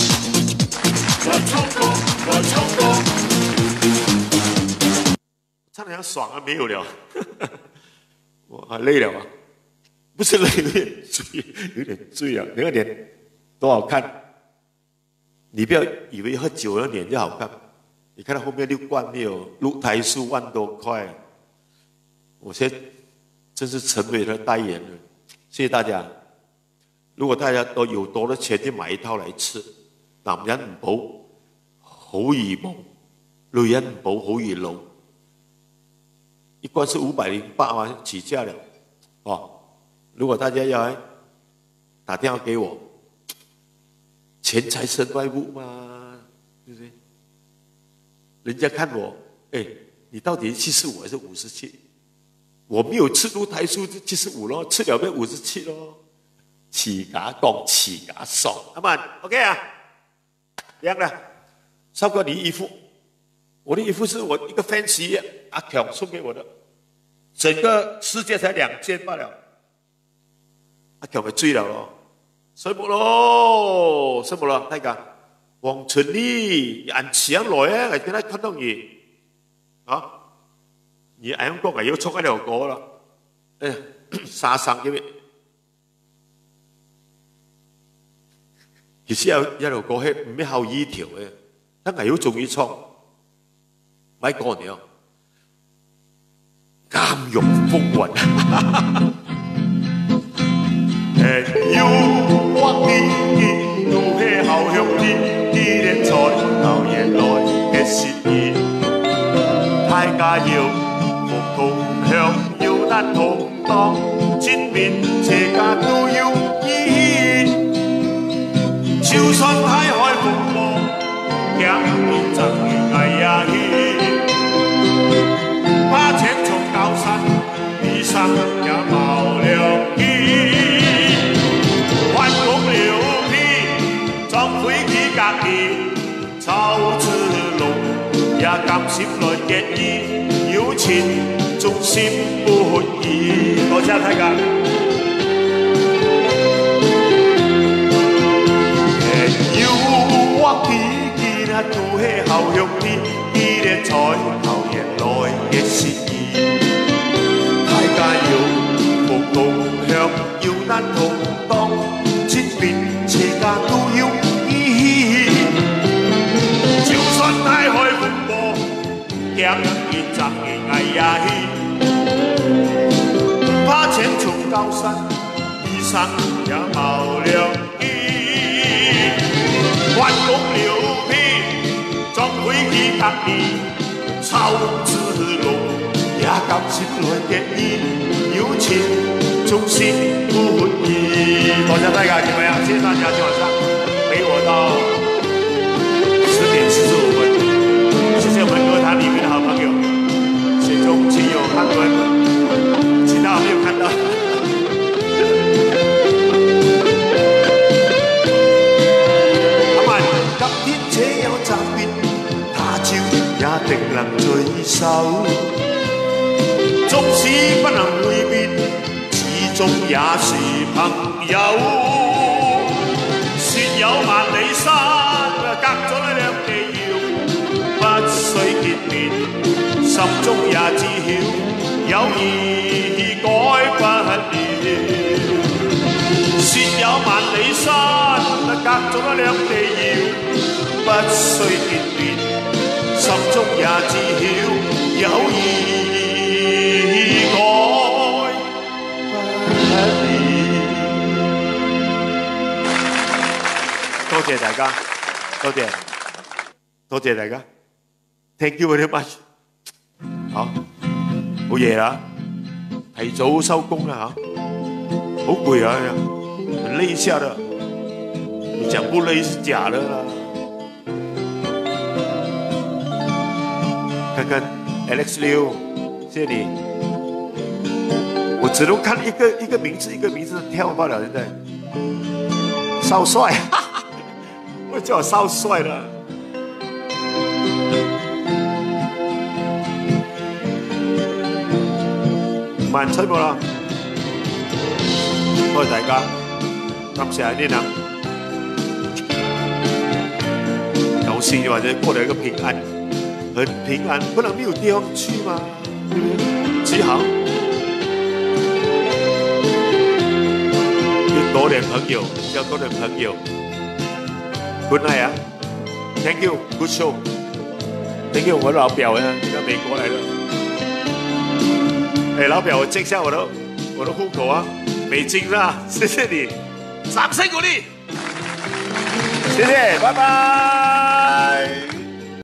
我唱歌，唱得很爽啊，没有了，我还累了啊，不是累，有点醉了，那个脸多好看。你不要以为喝酒了脸就好看，你看到后面6罐没有？露台数1万多块，我现在真是成为了代言人，谢谢大家。如果大家都有多的钱，就買一套嚟吃。男人唔補，好易冇；女人唔補，好易老。一罐是508嘛，起價了。哦，如果大家要打電話給我，錢財身外物嘛，對不對？人家看我，哎，你到底75還是57？我沒有吃露台數就75咯，吃了變57咯。持家講持家爽，阿曼 ，OK 啊，靚啦。少哥，你衣服，我的衣服是我一個 fans 阿強送給我的，整個世界才2件罷了。阿強咪追了咯，什麼咯？什麼咯？大家，黃春麗人請來啊，我今日看到你，啊，你眼光又衝一條歌啦，哎，沙生嘅咩？其實有條歌係唔係後依條嘅，但係要中意唱，咪講你哦，監獄風雲。要我見都係後向你，依然在流言來嘅舌意，大家要共同向，要難同當，前面這家都要依。就算太海風波，兩面爭議呀把錢從高山地上也冒了氣，還共流皮，裝飛機隔離，草之路也甘心來結義，有情縱心不移。多謝大家。我記記那都係後向你，依然在流言來嘅舌意，大家要共同向，要難同當，前邊車架都要依。就算大海風波，險熱爭嘅危呀氣，怕前從高山，地上也冒了。還共流皮，裝飛機隔離，草之路也甘心來結義，有情縱心不移。多謝大家，怎麼樣？謝謝大家今晚上陪我到10點45分。謝謝我們歌壇裡面的好朋友，謝中親友看官，其他我沒有看到。這有責別，他朝也定能聚首。縱使不能會面，始終也是朋友。說有萬里山，隔咗兩地遙，不需見面，心中也知曉，友誼改不了。說有萬里山，隔咗兩地遙。不需見面，心中也知曉，友誼改不了。多謝大家，多謝大家 ，Thank you very much。好，好夜啦，提早收工啦嚇，好攰啊，很累下的，你講不累是假的啦。看看 Alex Liu， 謝謝你。我只能看一個名字跳罷了，現在。少帥，我叫我少帥了。慢吹冇啦，多謝大家，感謝呢兩。高兴的嘛，就是过了一个平安，很平安，不然没有地方去嘛，对不对？只好有多点朋友，交多点朋友。Good night 啊 ，Thank you，Good show。Thank you， 我老表呀，到美国来了。哎，老表，我记下我的户口啊，美金啊，谢谢你，掌声鼓励，谢谢，拜拜。